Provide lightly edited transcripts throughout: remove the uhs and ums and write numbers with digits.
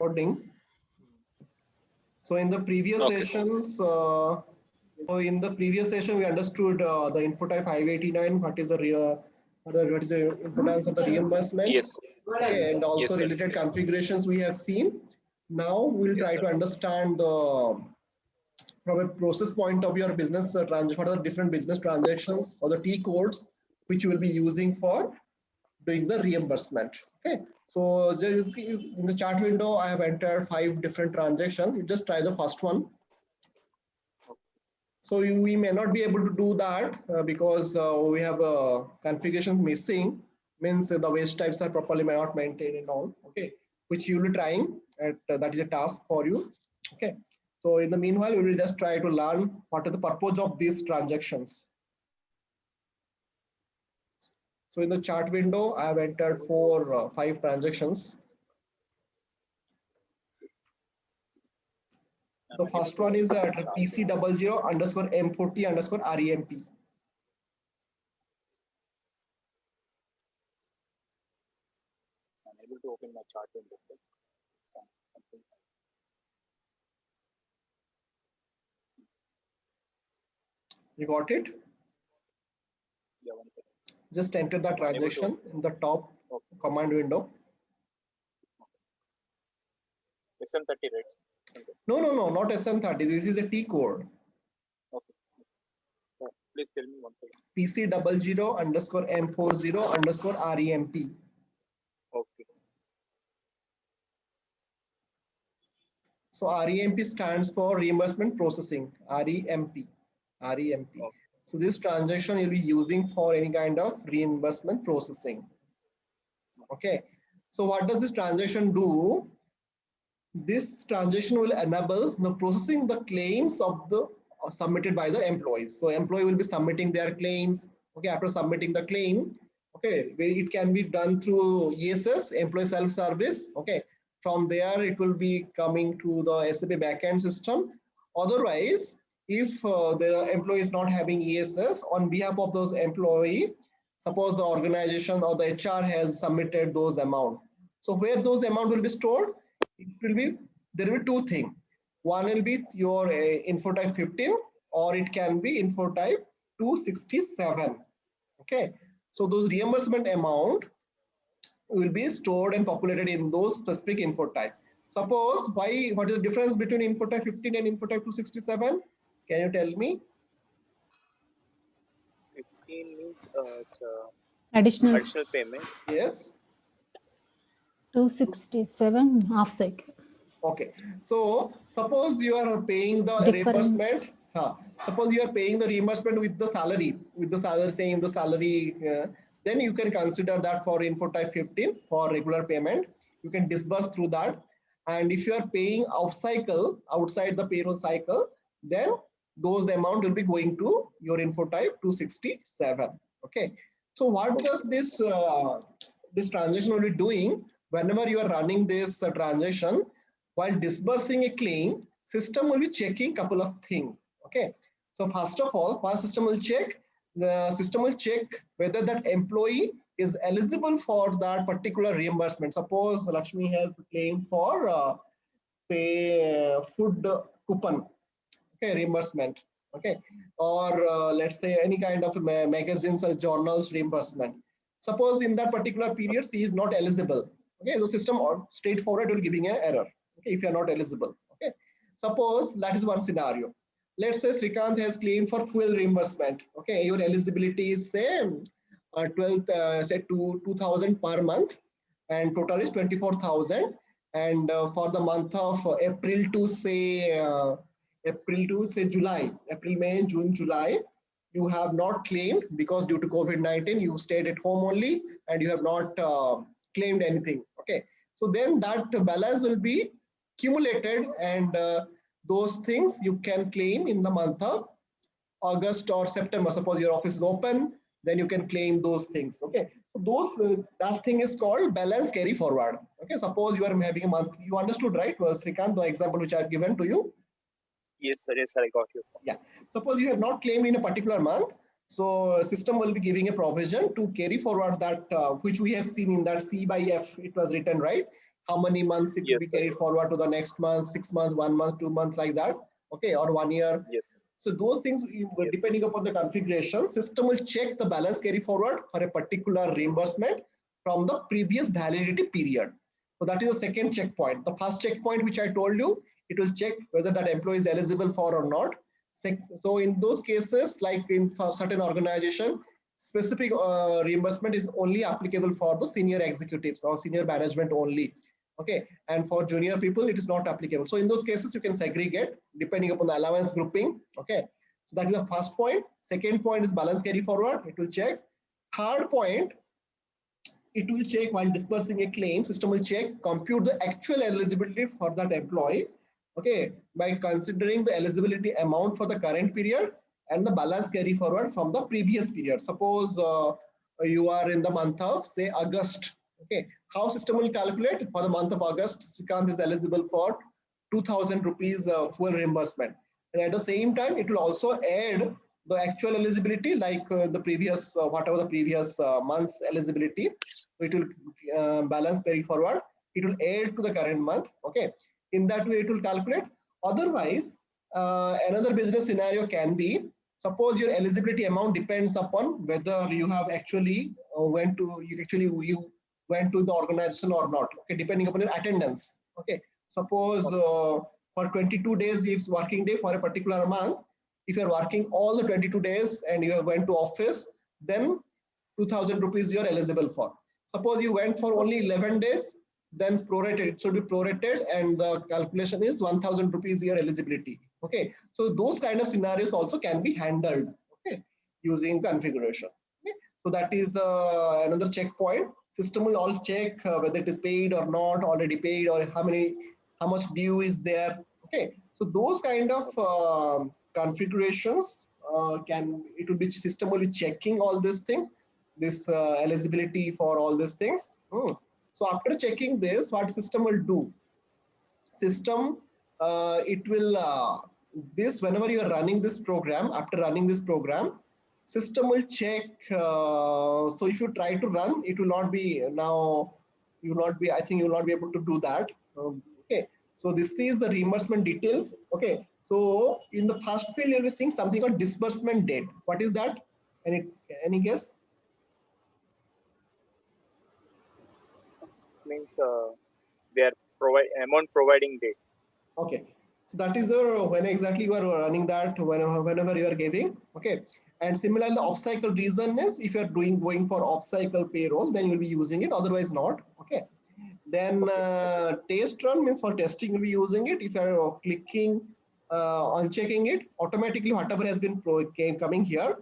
Recording. So in the previous sessions, we understood the info type 589. What is the importance of the reimbursement? Yes. Okay, and also Yes, related configurations we have seen. Now we'll try to understand from a process point of view, or business transaction, what are the different business transactions or the T codes which you will be using for doing the reimbursement. Okay, so in the chart window, I have entered 5 different transactions. You just try the first one. So we may not be able to do that because we have configurations missing. Means the wage types are properly not maintained and all. Okay, which you will be trying. That is a task for you. Okay. So in the meanwhile, we will just try to learn what is the purpose of these transactions. So in the chart window, I have entered 5 transactions. The first one is PC00_M40_REMP. Unable to open my chart window. You got it? Yeah, 1 second. Just enter the transaction in the top command window. SM30, right? No, not SM30. This is a T code. Okay. Please tell me 1 second. PC00_M40_REMP. Okay. So REMP stands for reimbursement processing. REMP. Okay. So this transaction you'll be using for any kind of reimbursement processing. Okay. So what does this transaction do? This transaction will enable the processing the claims of the submitted by the employees. So employee will be submitting their claims. Okay, after submitting the claim, okay, it can be done through ESS, employee self-service. Okay, from there it will be coming to the SAP backend system. Otherwise, if the employee is not having ESS, on behalf of those employee, suppose the organization or the HR has submitted those amount. So where those amount will be stored? It will be, there will be 2 things. One will be your info type 15, or it can be info type 267. Okay, so those reimbursement amount will be stored and populated in those specific info type. Suppose what is the difference between info type 15 and info type 267? Can you tell me? 15 means it's additional payment. Yes. 267 half cycle. Okay, so suppose you are paying the reimbursement. Suppose you are paying the reimbursement with the salary, saying the salary, then you can consider that for info type 15 for regular payment. You can disburse through that. And if you are paying outside the payroll cycle, then those amount will be going to your info type 267. Okay, so what does this transaction will be doing? Whenever you are running this transaction, while disbursing a claim, system will be checking couple of things. Okay, so first of all, system will check whether that employee is eligible for that particular reimbursement. Suppose Lakshmi has claimed for food coupon, okay, reimbursement, okay, or let's say any kind of magazines or journals reimbursement. Suppose in that particular period she is not eligible. Okay, the system straightforward will giving an error. Okay, if you are not eligible. Okay, suppose that is one scenario. Let's say Srikant has claimed for fuel reimbursement. Okay, your eligibility is say 2,000 per month, and total is 24,000. And for the month of April to say July, April, May, June, July, you have not claimed because due to COVID-19 you stayed at home only and you have not claimed anything. Okay, so then that balance will be accumulated, and those things you can claim in the month of August or September. Suppose your office is open, then you can claim those things. Okay, so those that thing is called balance carry forward. Okay, suppose you are having a month. You understood, right, Srikant, the example which I have given to you? Yes, sir. Yes, sir. I got you. Yeah. Suppose you have not claimed in a particular month, so system will be giving a provision to carry forward that which we have seen in that C by F. It was written, right? how many months it will Yes, be sir. carried forward to the next month, 6 months, 1 month, 2 months, like that. Okay, or 1 year. Yes, sir. So those things, Yes. depending upon the configuration, system will check the balance carry forward for a particular reimbursement from the previous validity period. So that is the second checkpoint. The first checkpoint, which I told you, it will check whether that employee is eligible for or not. So in those cases, like in certain organization, specific reimbursement is only applicable for the senior executives or senior management only. Okay, and for junior people, it is not applicable. So in those cases, you can segregate depending upon the allowance grouping. Okay, so that is the first point. Second point is balance carry forward. It will check. Third point, it will check while disbursing a claim, system will check, compute the actual eligibility for that employee, okay, by considering the eligibility amount for the current period and the balance carry forward from the previous period. Suppose you are in the month of, say, August, okay, how system will calculate for the month of August, Srikanth is eligible for 2000 rupees full reimbursement. And at the same time, it will also add the actual eligibility, like the previous, whatever the previous month's eligibility. So it will balance carry forward. It will add to the current month. Okay. In that way, it will calculate. Otherwise, another business scenario can be, suppose your eligibility amount depends upon whether you have actually you went to the organization or not. Okay, depending upon your attendance. Okay. Suppose for 22 days, it's working day for a particular month. If you're working all the 22 days and you went to office, then 2000 rupees you're eligible for. Suppose you went for only 11 days, then prorated, it should be prorated, and the calculation is 1000 rupees your eligibility. Okay, so those kind of scenarios also can be handled, okay, using configuration. Okay? So that is the another checkpoint. System will all check whether it is paid or not, already paid, or how much due is there. Okay, so those kind of configurations it will be, system will be checking all these things, this eligibility for all these things. So after checking this, what system will do? System, it will this, whenever you are running this program, after running this program, system will check. So if you try to run, it will not be now. You will not be. I think you will not be able to do that. Okay. So this is the reimbursement details. Okay. So in the first field, you'll be seeing something called disbursement date. What is that? Any guess? Means they are provide amount providing date. Okay, so that is when exactly you are running that, whenever you are giving. Okay, and similarly, the off-cycle reason is if you are going for off-cycle payroll, then you'll be using it. Otherwise, not. Okay. Then test run means for testing you'll be using it. If you are clicking on checking it, automatically whatever has been coming here,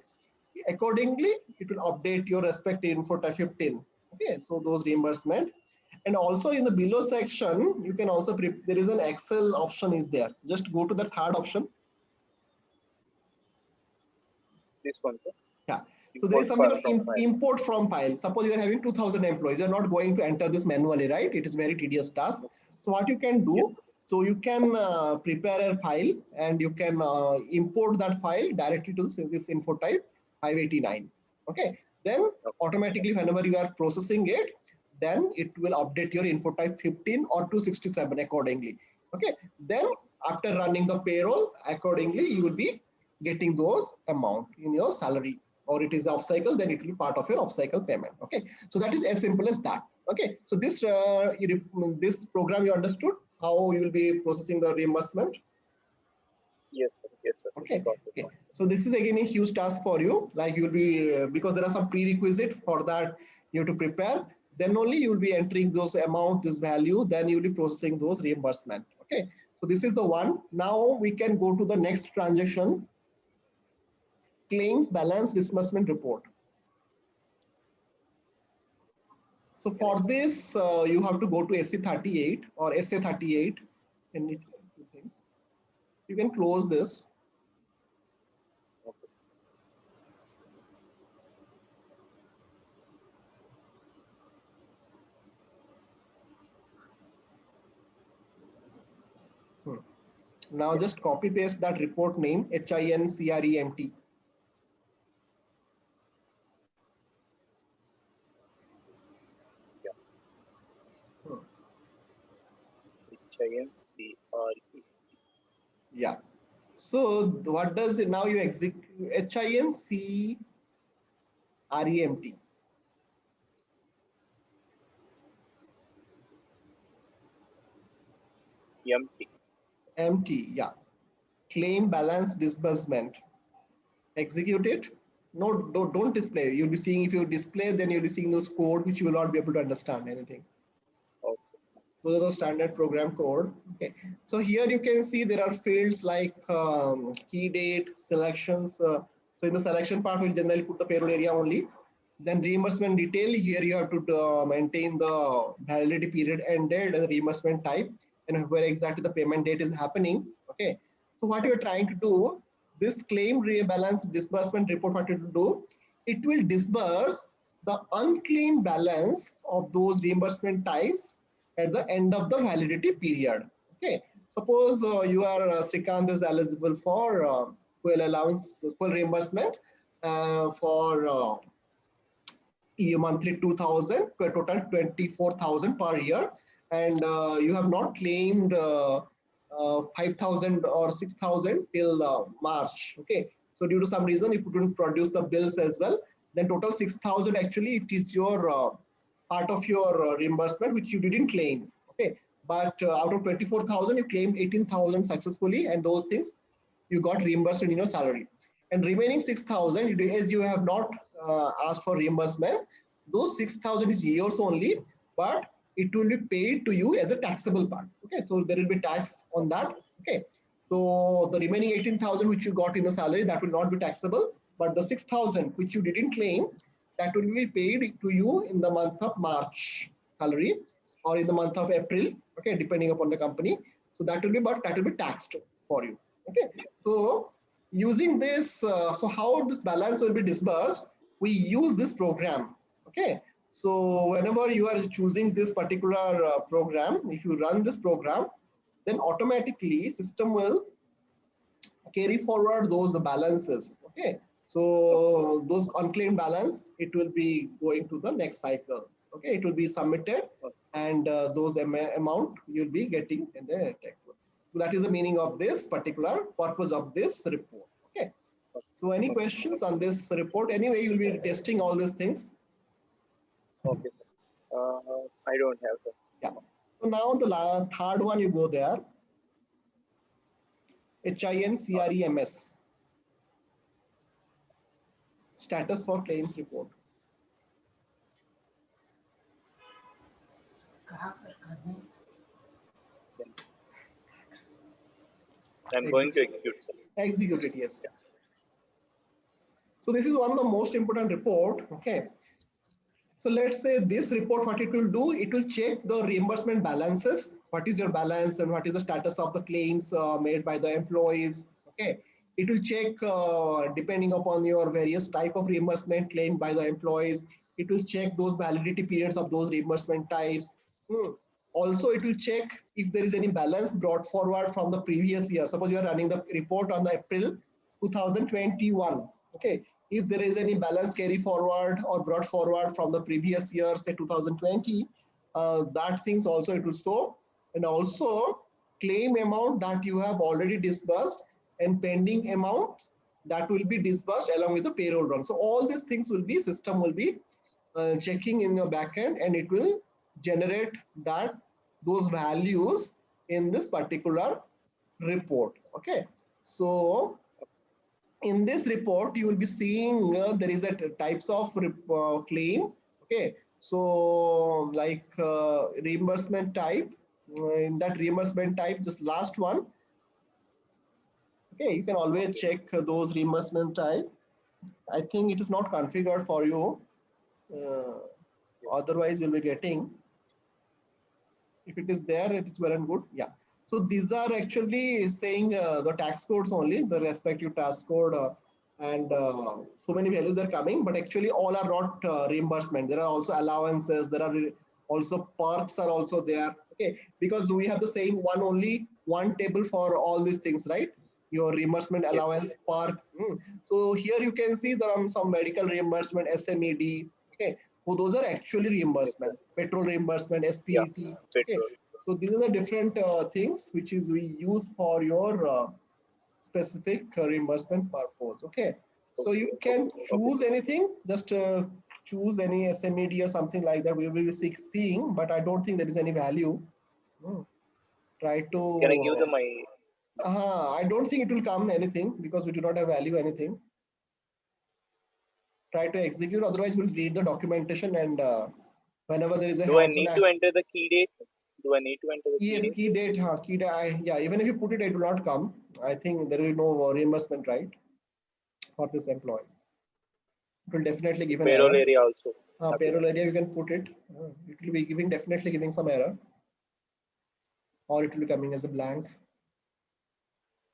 accordingly it will update your respective info type 15. Okay, so those reimbursement. And also in the below section, you can also, there is an Excel option is there. Just go to the third option. This one, sir. Yeah. So there is something called import from file. Suppose you are having 2000 employees. You are not going to enter this manually, right? It is very tedious task. So what you can do, so you can prepare a file and you can import that file directly to this info type 589. Okay. Then automatically whenever you are processing it, then it will update your info type 15 or 267 accordingly. Okay. Then after running the payroll, accordingly, you will be getting those amount in your salary, or it is off cycle, then it will be part of your off cycle payment. Okay. So that is as simple as that. Okay. So this this program, you understood how you will be processing the reimbursement? Yes, sir. Yes, sir. Okay. Okay. So this is again a huge task for you. Like you will be, because there are some prerequisites for that you have to prepare. Then only you will be entering those amount, this value, then you will be processing those reimbursement. Okay. So this is the one. Now we can go to the next transaction. Claims balance disbursement report. So for this, you have to go to SC38 or SA38, and two things. You can close this. Now just copy paste that report name, HINCREMT. Yeah. So what does it now? You execute HINCREMP. empty. Empty. Yeah. Claim balance disbursement. Execute it. No, don't display. You'll be seeing, if you display, then you'll be seeing those code which you will not be able to understand anything. Okay. Those are the standard program code. Okay. So here you can see there are fields like key date, selections. So in the selection part, we'll generally put the payroll area only. Then reimbursement detail. Here you have to maintain the validity period ended and the reimbursement type and where exactly the payment date is happening. Okay. So what you are trying to do, this claim rebalance disbursement report, what it will do, it will disburse the unclaimed balance of those reimbursement types at the end of the validity period. Okay. Suppose you are Srikant is eligible for fuel allowance, full reimbursement for monthly 2000 to a total 24,000 per year, and you have not claimed 5,000 or 6,000 till March. Okay, so due to some reason you couldn't produce the bills as well, then total 6,000 actually it is your part of your reimbursement which you didn't claim. Okay, but out of 24,000 you claimed 18,000 successfully, and those things you got reimbursed in your salary. And remaining 6,000, as you have not asked for reimbursement, those 6,000 is yours only, but it will be paid to you as a taxable part. Okay, so there will be tax on that. Okay, so the remaining 18,000 which you got in the salary, that will not be taxable, but the 6,000 which you didn't claim, that will be paid to you in the month of March salary or in the month of April. Okay, depending upon the company. So that will be, but that will be taxed for you. Okay, so using this, so how this balance will be disbursed, we use this program. Okay, so whenever you are choosing this particular program, if you run this program, then automatically system will carry forward those balances. Okay, so those unclaimed balance, it will be going to the next cycle. Okay, it will be submitted, and those amount you'll be getting in the textbook. So that is the meaning of this particular purpose of this report. Okay, so any questions on this report? Anyway, you'll be testing all these things. Okay. I don't have that. Yeah. So now the third one, you go there. HINCREMS. Status for claims report. I'm going to execute. Sir. Execute it, yes. So this is one of the most important report. Okay. So let's say this report, what it will do, it will check the reimbursement balances. What is your balance and what is the status of the claims made by the employees? Okay. It will check depending upon your various type of reimbursement claimed by the employees. It will check those validity periods of those reimbursement types. Also, it will check if there is any balance brought forward from the previous year. Suppose you are running the report on the April 2021. Okay, if there is any balance carry forward or brought forward from the previous year, say 2020, that things also it will show, and also claim amount that you have already disbursed and pending amounts that will be disbursed along with the payroll run. So all these things will be, system will be checking in your backend, and it will generate that those values in this particular report. Okay, so in this report you will be seeing there is a types of claim. Okay, so like reimbursement type, in that reimbursement type, just last one. Okay, you can always check those reimbursement type. I think it is not configured for you, otherwise you'll be getting, if it is there, it is well and good. Yeah, so these are actually saying the tax codes only, the respective tax code, and so many values are coming, but actually all are not reimbursement. There are also allowances, there are also perks are also there. Okay, because we have the same one table for all these things, right? Your reimbursement allowance, Yes. perk. So here you can see there are some medical reimbursement, SMED. Okay, so those are actually reimbursement, petrol reimbursement, Yeah. SPET. Okay, Petrol. So these are the different things which is we use for your specific reimbursement purpose. Okay. So you can choose anything, just choose any SMED or something like that. We will be seeing, but I don't think there is any value. Try to. Can I give them my? I don't think it will come anything because we do not have value anything. Try to execute, otherwise we'll read the documentation and whenever there is a Do I need to enter the key date? Do I need to enter the key yes, date? key date, key date. Yeah, even if you put it, it will not come. I think there will be no reimbursement, right, for this employee. It will definitely give an Payroll error. area also. Payroll area, you can put it. It will be definitely giving some error, or it will be coming as a blank.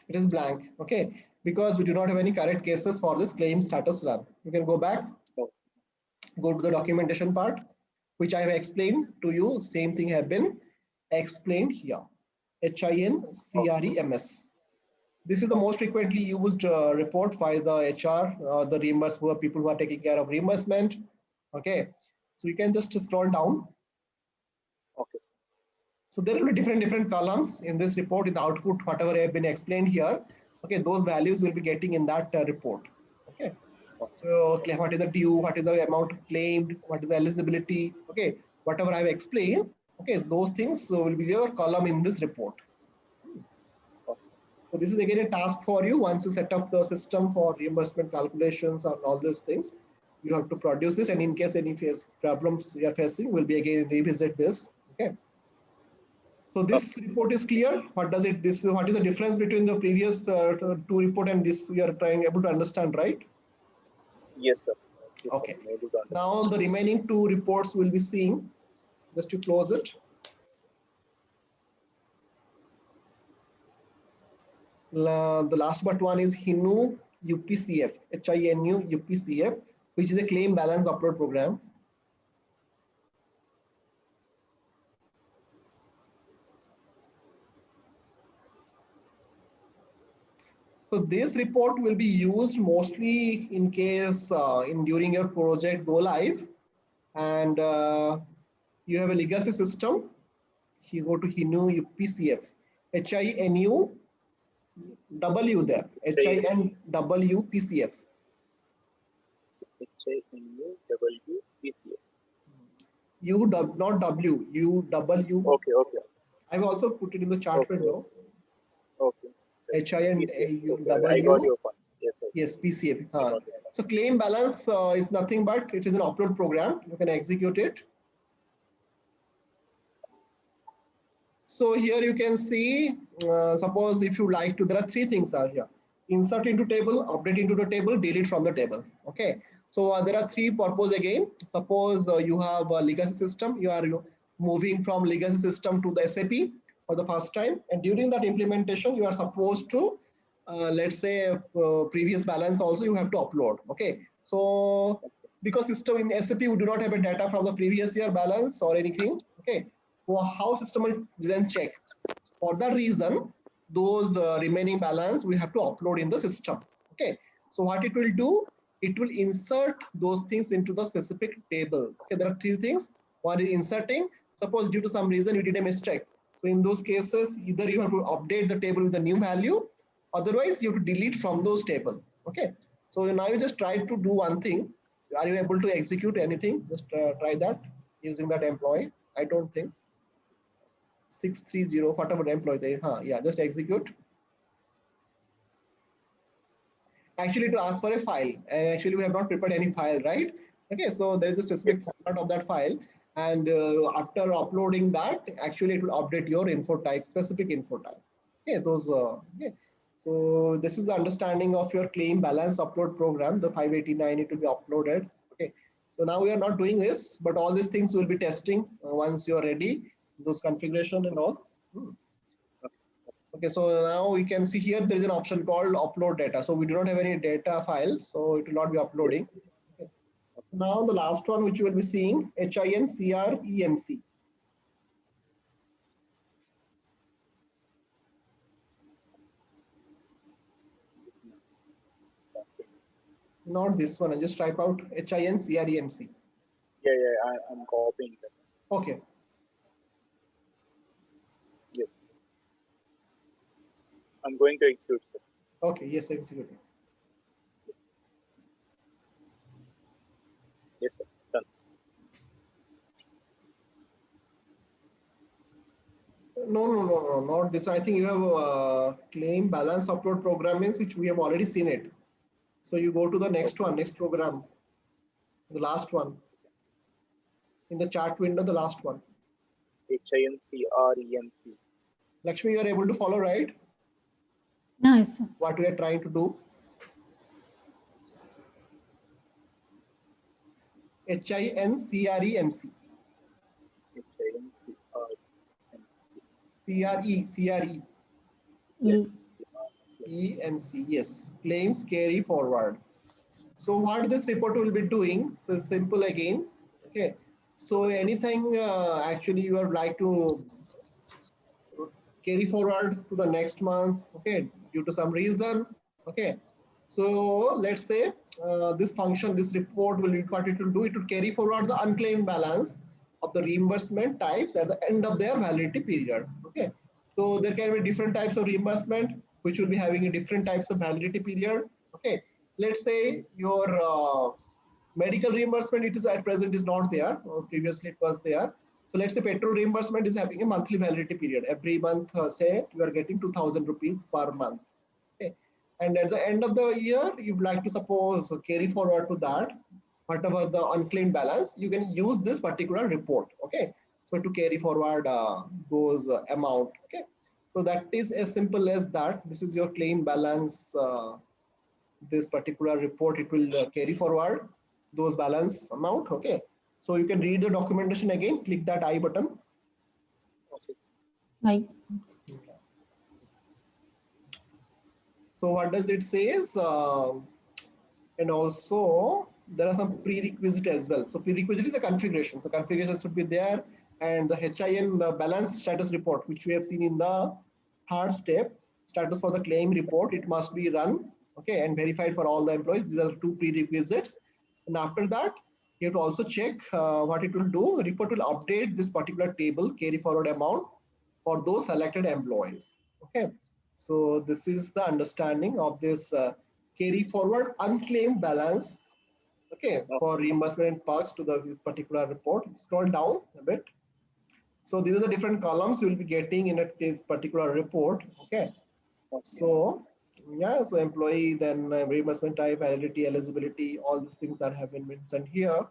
It is blank, okay, because we do not have any correct cases for this claim status run. You can go back, go to the documentation part, which I have explained to you. Same thing have been explained here. HIN CREMS. This is the most frequently used report by the HR, the reimbursement people who are taking care of reimbursement. Okay, so you can just scroll down. Okay. So there will be different columns in this report, in the output, whatever have been explained here. Okay, those values will be getting in that report. Okay. So what is the due, what is the amount claimed, what is the eligibility, okay, whatever I've explained, okay, those things will be your column in this report. So this is again a task for you. Once you set up the system for reimbursement calculations and all those things, you have to produce this, and in case any problems you are facing, we'll be again revisit this. Okay. So this report is clear. What does it? What is the difference between the previous two report and this? We are trying able to understand, right? Yes, sir. Yes, Okay. sir. Now the remaining two reports we'll be seeing. Just to close it. The last but one is HINU UPCF, HINU UPCF, which is a claim balance upload program. So this report will be used mostly in case during your project go live, and you have a legacy system. You go to HINU UPCF, HINU W there, HINW PCF. HINU PCF. Not W, UW. Okay, okay. I've also put it in the chart window. Okay. HINW. I got your point. Yes, sir. Yes, PCF. So claim balance is nothing but it is an upload program. You can execute it. So here you can see, suppose if you like to, there are three things are here. Insert into table, update into the table, delete from the table. Okay. So there are three purposes again. Suppose you have a legacy system, you are moving from legacy system to the SAP for the first time. And during that implementation, you are supposed to, let's say previous balance also you have to upload. Okay. So because system in SAP, we do not have a data from the previous year balance or anything. Okay. So how system will then check? For that reason, those remaining balance we have to upload in the system. Okay. So what it will do, it will insert those things into the specific table. Okay, there are three things. One is inserting. Suppose due to some reason you did a mistake. So in those cases, either you have to update the table with a new value, otherwise you have to delete from those tables. Okay. So now you just try to do one thing. Are you able to execute anything? Just try that using that employee. I don't think. 630, whatever employee they, yeah, just execute. Actually to ask for a file, and actually we have not prepared any file, right? Okay, so there is a specific format of that file, and after uploading that, actually it will update your info type, specific info type. Okay, those okay. So this is the understanding of your claim balance upload program, the 589, it will be uploaded. Okay, so now we are not doing this, but all these things will be testing once you are ready, those configuration and all. Okay, so now we can see here there is an option called upload data. So we do not have any data file, so it will not be uploading. Okay. Now the last one which you will be seeing, HIN CREMC. Not this one, I just type out HIN CREMC. Yeah, I'm copying that. Okay. I'm going to execute, sir. Okay, yes, execute it. Yes, sir. Done. No, not this. I think you have claim balance upload programmings, which we have already seen it. So you go to the next one, next program, the last one. In the chart window, the last one. HINCREMC. Lakshmi, you are able to follow, right? Nice. Sir. What we are trying to do. HINCREMC. HINCREMC. CRE. E. EMC, yes, claims carry forward. So what this report will be doing, so simple again, okay. So anything actually you would like to carry forward to the next month, okay, due to some reason, okay. So let's say this function, this report will, what it will do, it will carry forward the unclaimed balance of the reimbursement types at the end of their validity period, okay. So there can be different types of reimbursement, which will be having a different types of validity period, okay. Let's say your medical reimbursement, it is at present is not there, or previously it was there. So let's say petrol reimbursement is having a monthly validity period. Every month, say you are getting 2,000 rupees per month. Okay. And at the end of the year, you'd like to suppose carry forward to that, whatever the unclaimed balance, you can use this particular report. Okay. So to carry forward those amount. Okay. So that is as simple as that. This is your claim balance. This particular report, it will carry forward those balance amount. Okay. So you can read the documentation again, click that I button. Okay. I. So what does it say is, and also there are some prerequisite as well. So prerequisite is the configuration. So configuration should be there, and the HIN, the balance status report, which we have seen in the third step, status for the claim report, it must be run, okay, and verified for all the employees. These are two prerequisites. And after that, you have to also check what it will do. Report will update this particular table carry forward amount for those selected employees. Okay, so this is the understanding of this carry forward unclaimed balance. Okay, for reimbursement and perks to this particular report. Scroll down a bit. So these are the different columns you will be getting in this particular report. Okay, so yeah, so employee, then reimbursement type, validity, eligibility, all these things are have been mentioned here.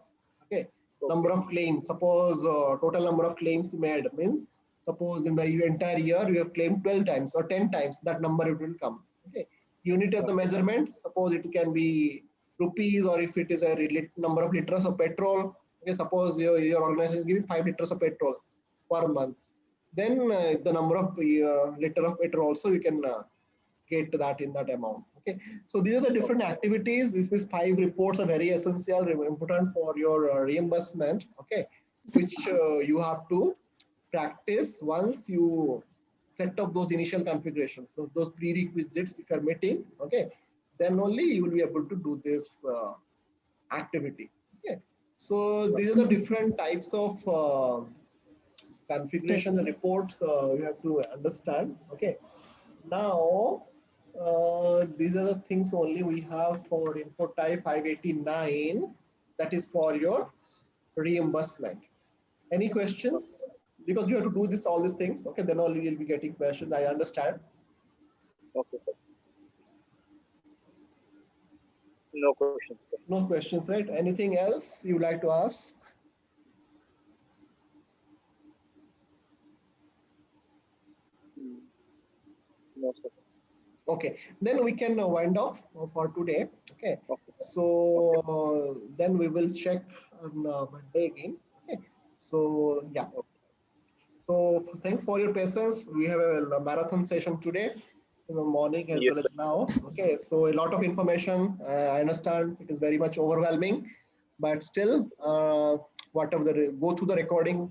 Okay, number of claims. Suppose total number of claims made means, suppose in the entire year you have claimed 12 times or 10 times, that number it will come. Okay, unit of the measurement. Suppose it can be rupees, or if it is a number of liters of petrol. Okay, suppose your organization is giving 5 liters of petrol per month. Then the number of liter of petrol also you can get that in that amount. Okay, so these are the different activities. These 5 reports are very essential, important for your reimbursement. Okay, which you have to practice once you set up those initial configurations. So those prerequisites, if you are meeting, okay, then only you will be able to do this activity. Okay, so these are the different types of configuration and reports you have to understand. Okay, now these are the things only we have for info type 589, that is for your reimbursement. Any questions? Because you have to do this, all these things. Okay, then only you'll be getting questions. I understand. Okay, sir. No questions, sir. No questions, right? Anything else you would like to ask? No, sir. Okay, then we can wind off for today. Okay, Okay. so then we will check on Monday again. Okay, so yeah. So thanks for your patience. We have a marathon session today in the morning as Yes, well sir. as now. Okay, so a lot of information. I understand it is very much overwhelming, but still, whatever go through the recording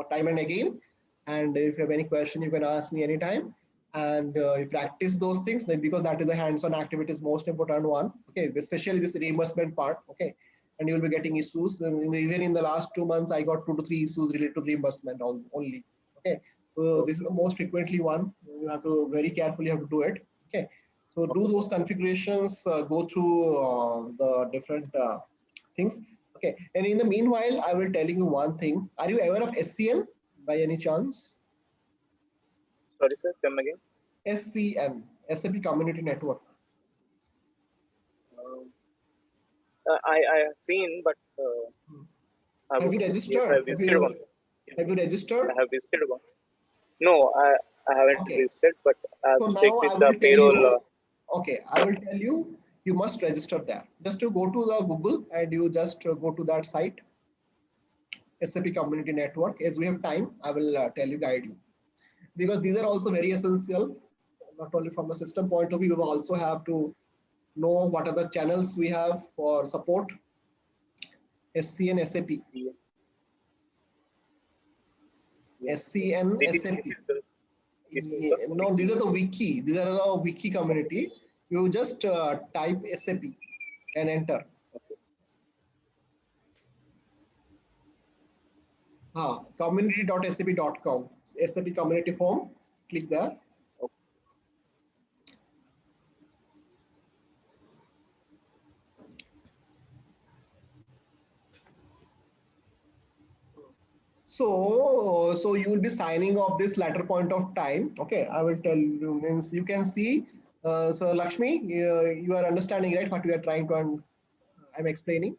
time and again. And if you have any question, you can ask me anytime. And you practice those things, then, because that is the hands-on activity is most important one. Okay, especially this reimbursement part. Okay, and you will be getting issues. And even in the last 2 months, I got 2 to 3 issues related to reimbursement only. Okay, So this is the most frequently one. You have to very carefully have to do it. Okay. So do those configurations, go through the different things. Okay. And in the meanwhile, I will telling you one thing. Are you aware of SCN by any chance? Sorry, sir. Come again. SCN, SAP Community Network. Um, I have seen, but Have you yes, I registered? have visited once. Yes, Have you registered? I have visited one. No, I haven't Okay. registered, but I have So now checked with I the will tell payroll. you. Okay, I will tell you. You must register there. Just to go to the Google and you just go to that site, SAP Community Network. As we have time, I will tell you, guide you, because these are also very essential. Not only from the system point of view, we will also have to know what are the channels we have for support SC and SAP. Yeah. SC and SAP. This is Yeah, the no, these wiki. are the wiki. These are the wiki community. You just type SAP and enter. Okay. Community.sap.com. SAP community form. Click there. Okay. So you will be signing off this latter point of time. Okay, I will tell you. Means you can see. So Lakshmi, you are understanding, right? What we are trying to. I'm explaining.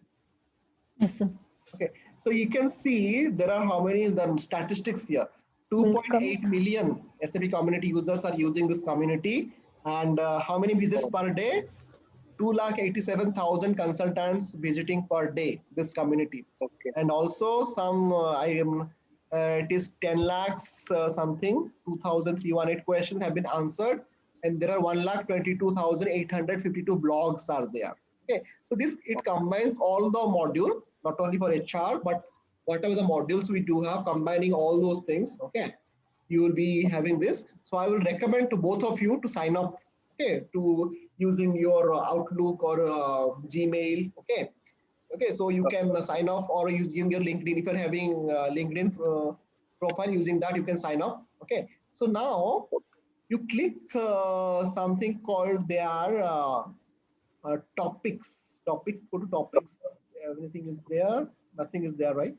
Yes, sir. Okay, so you can see there are how many the statistics here. 2.8 million SAP community users are using this community, and how many visits per day? 2,87,000 consultants visiting per day this community, Okay. and also some I am it is 10 lakhs something 2,318 questions have been answered, and there are 1,22,852 blogs are there. Okay, so this it combines all the module, not only for HR but whatever the modules we do have, combining all those things. Okay, you will be having this. So I will recommend to both of you to sign up. Okay, to using your Outlook or Gmail. Okay, okay, so you can sign off or using your LinkedIn. If you're having LinkedIn profile, using that you can sign up. Okay, so now you click something called their topics. Go to topics. Everything is there. Nothing is there, right?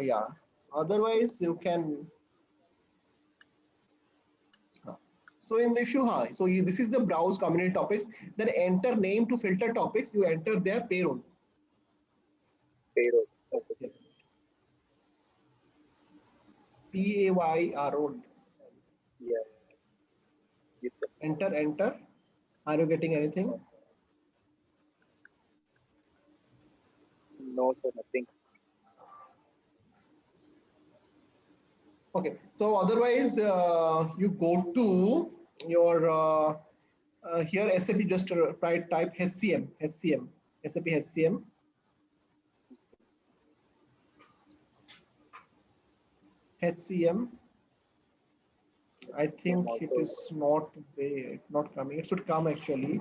Yeah, otherwise you can. So in the issue, so this is the browse community topics. Then enter name to filter topics. You enter their payroll. Payroll. Okay. Yes. PAYRO. Yeah. Yes, sir. Enter. Are you getting anything? No, sir, nothing. Okay. So otherwise, you go to your here SAP. Just type HCM, SAP HCM. HCM. I think it is not there, not coming. It should come actually.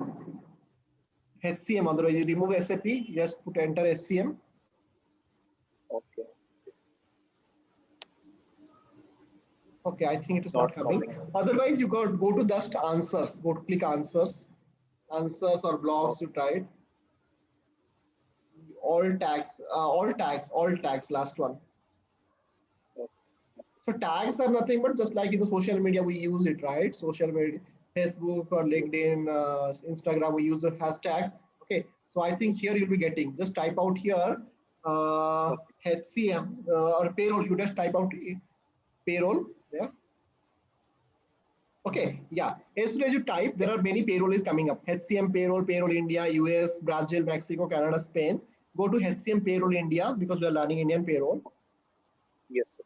HCM, otherwise you remove SAP, just put enter HCM. Okay. Okay, I think it is not coming. Otherwise, you got go to just answers. Go to click answers or blogs. You tried all tags. Last one. So tags are nothing but just like in the social media we use it, right? Social media, Facebook or LinkedIn, Instagram, we use a hashtag. Okay, so I think here you'll be getting, just type out here HCM or payroll. You just type out payroll there. Okay, yeah. As soon as you type, there are many payroll is coming up. HCM payroll India, US, Brazil, Mexico, Canada, Spain. Go to HCM payroll India because we are learning Indian payroll. Yes, sir.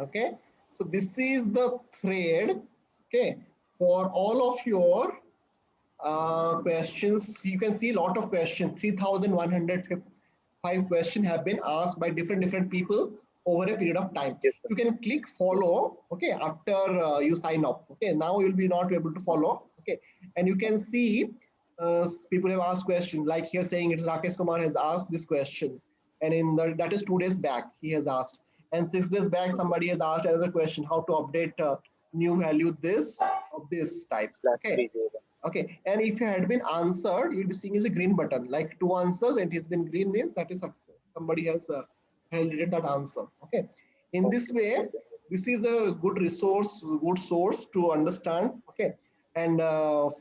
Okay, so this is the thread. Okay, for all of your questions, you can see a lot of questions. 3,105 questions have been asked by different people over a period of time. Yes, You can click follow. Okay, after you sign up. Okay, now you'll be not able to follow. Okay, and you can see people have asked questions like here saying it's Rakesh Kumar has asked this question, and in the, that is 2 days back he has asked. And 6 days back, somebody has asked another question, how to update new value this of this type. Slash Okay. page. Okay. And if it had been answered, you'll be seeing is a green button, like 2 answers and it's been green means that is success. Somebody has validated that answer. Okay. In this way, this is a good resource, good source to understand. Okay. And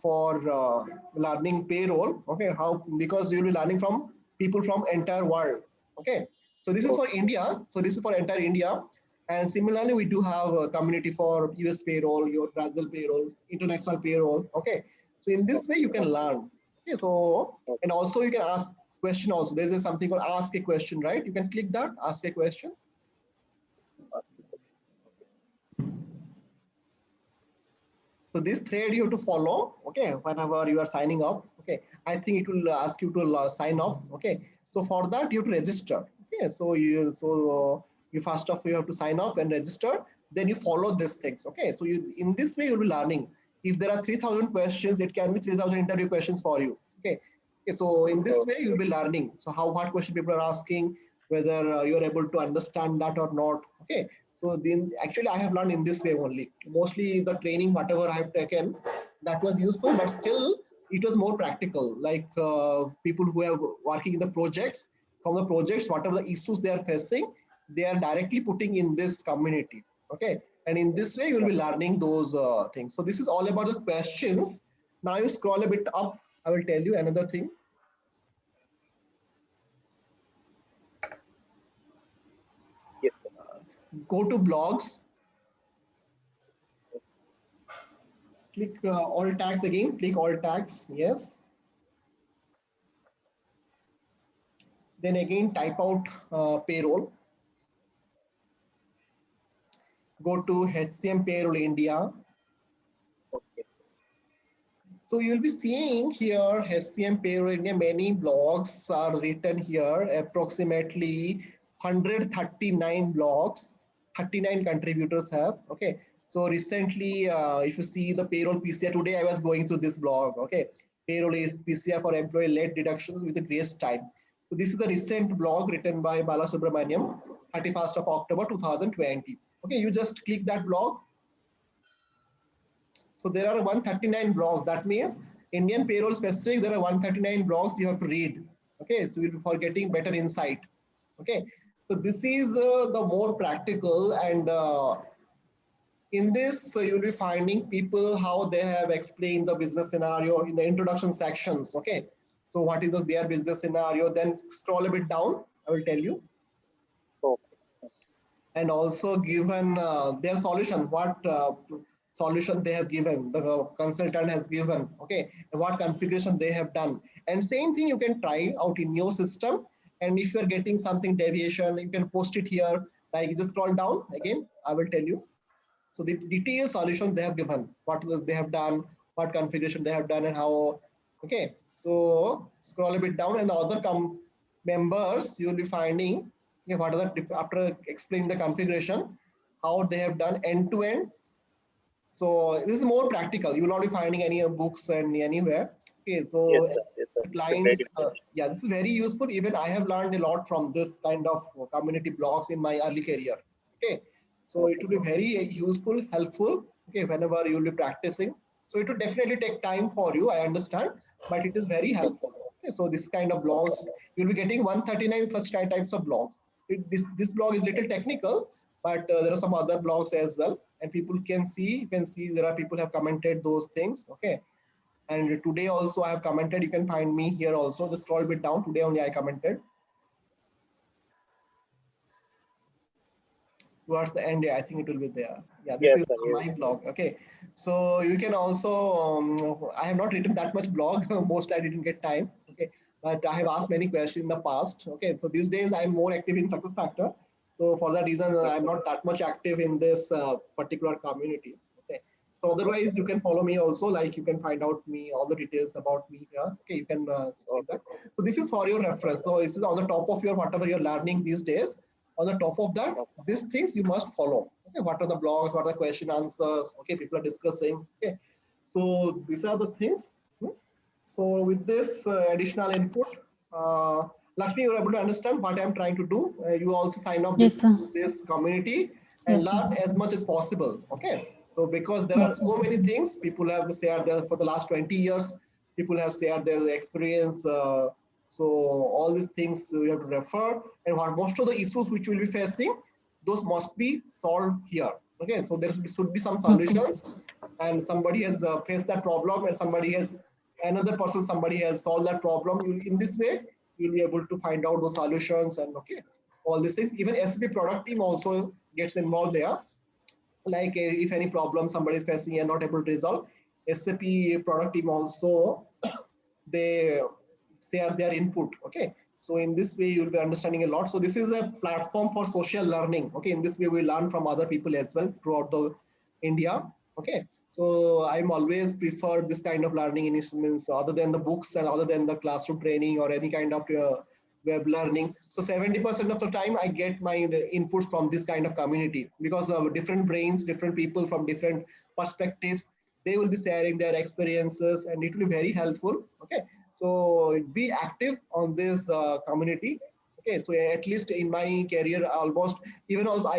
for learning payroll, okay, how, because you'll be learning from people from entire world. Okay. So this is for India. So this is for entire India. And similarly, we do have a community for US payroll, your Brazil payroll, international payroll. Okay. So in this way, you can learn. Okay. So, and also you can ask question also. There's something called ask a question, right? You can click that, ask a question. So this thread you have to follow, okay, whenever you are signing up, okay. I think it will ask you to sign off, okay. So for that you have to register, okay. So you first off you have to sign up and register, then you follow these things, okay. So you, in this way you'll be learning. If there are 3,000 questions, it can be 3,000 interview questions for you, okay. Okay, so in this way you'll be learning. So how, what question people are asking, whether you're able to understand that or not, okay. So then actually I have learned in this way only. Mostly the training, whatever I have taken, that was useful, but still it was more practical. Like people who are working in the projects, from the projects, whatever the issues they are facing, they are directly putting in this community. Okay. And in this way, you'll be learning those things. So this is all about the questions. Now you scroll a bit up. I will tell you another thing. Yes, sir. Go to blogs. Click all tags again. Click all tags. Yes. Then again type out payroll. Go to HCM Payroll India. Okay. So you'll be seeing here HCM Payroll India, many blogs are written here, approximately 139 blogs, 39 contributors have, okay. So recently, if you see the payroll PCI, today I was going through this blog, okay. Payroll is PCI for employee-led deductions with a grace time. So this is the recent blog written by Bala Subramaniam, 31st of October 2020. Okay, you just click that blog. So there are 139 blogs. That means Indian payroll specific, there are 139 blogs you have to read. Okay, so you'll be for getting better insight. Okay, so this is the more practical, and in this you'll be finding people how they have explained the business scenario in the introduction sections. Okay, so what is their business scenario? Then scroll a bit down. I will tell you. Okay. And also given their solution, what solution they have given, the consultant has given, okay, and what configuration they have done. And same thing you can try out in your system. And if you're getting something deviation, you can post it here. Like just scroll down again, I will tell you. So the detailed solution they have given, what was they have done, what configuration they have done, and how. Okay, so scroll a bit down, and the other members you will be finding. Okay, what are the after explaining the configuration, how they have done end to end. So this is more practical. You will not be finding any books and anywhere. Okay, so Yes, sir. Yes, sir. It's a great clients, information. yeah, this is very useful. Even I have learned a lot from this kind of community blogs in my early career. Okay, so it will be very useful, helpful. Okay, whenever you will be practicing. So it will definitely take time for you. I understand, but it is very helpful. Okay, so this kind of blogs, you'll be getting 139 such types of blogs. This blog is little technical, but there are some other blogs as well, and people can see, you can see there are people have commented those things. Okay, and today also I have commented. You can find me here also. Just scroll a bit down. Today only I commented. Towards the end, yeah, I think it will be there. Yeah, this Yes, is sir. Yes. my blog. Okay, so you can also. I have not written that much blog. Mostly I didn't get time. Okay, but I have asked many questions in the past. Okay, so these days I'm more active in success factor. So for that reason, I'm not that much active in this particular community. Okay. So otherwise, you can follow me also. Like you can find out me all the details about me here. Okay, you can see that. So this is for your reference. So this is on the top of your whatever you're learning these days. On the top of that, these things you must follow. Okay, what are the blogs? What are the question answers? Okay, people are discussing. Okay, so these are the things. So with this additional input, Lakshmi, you're able to understand what I'm trying to do. You also sign up Yes, sir. this community and Yes, sir. learn as much as possible. Okay. So because there are Yes, sir. so many things people have shared there for the last 20 years, people have shared their experience. So all these things you have to refer, and what most of the issues which you will be facing, those must be solved here. Okay. So there should be some Okay. solutions, and somebody has faced that problem, and somebody has solved that problem. In this way, you'll be able to find out those solutions and okay, all these things. Even SAP product team also gets involved there. Like if any problem somebody is facing and not able to resolve, SAP product team also they share their input. Okay, so in this way you'll be understanding a lot. So this is a platform for social learning. Okay, in this way we learn from other people as well throughout the India. Okay, so I'm always prefer this kind of learning instruments other than the books and other than the classroom training or any kind of web learning. So 70% of the time I get my inputs from this kind of community, because of different brains, different people from different perspectives, they will be sharing their experiences and it will be very helpful. Okay, so be active on this community. Okay, so at least in my career, almost, even also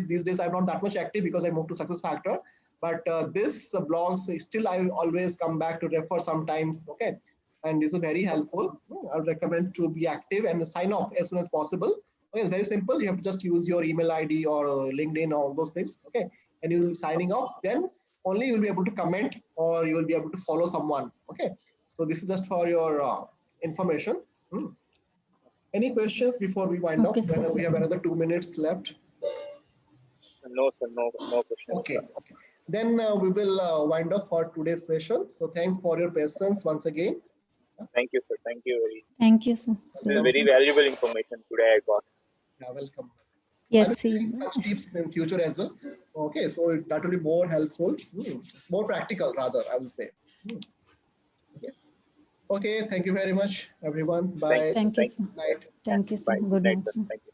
these days I'm not that much active because I moved to Success Factor, but this blogs still I will always come back to refer sometimes. Okay, and this is very helpful. I would recommend to be active and sign off as soon as possible. Okay, it's very simple. You have to just use your email ID or LinkedIn, all those things. Okay, and you will be signing off. Then only you will be able to comment or you will be able to follow someone. Okay, so this is just for your information. Any questions before we wind Okay, up? sir. We have another 2 minutes left. No, sir. No questions. Okay. Okay. Then we will wind up for today's session. So thanks for your patience once again. Thank you, sir. Thank you very. Thank you, sir. This is very valuable information today I got. Yeah, welcome. I Yes, will see. give such tips in future as well. Okay, so that will be more helpful, more practical rather, I will say. Okay. Okay, thank you very much, everyone. Bye. Thank you, Thank sir. Night. Thank you, sir. Bye. Good Night, night, sir. sir. Thank you.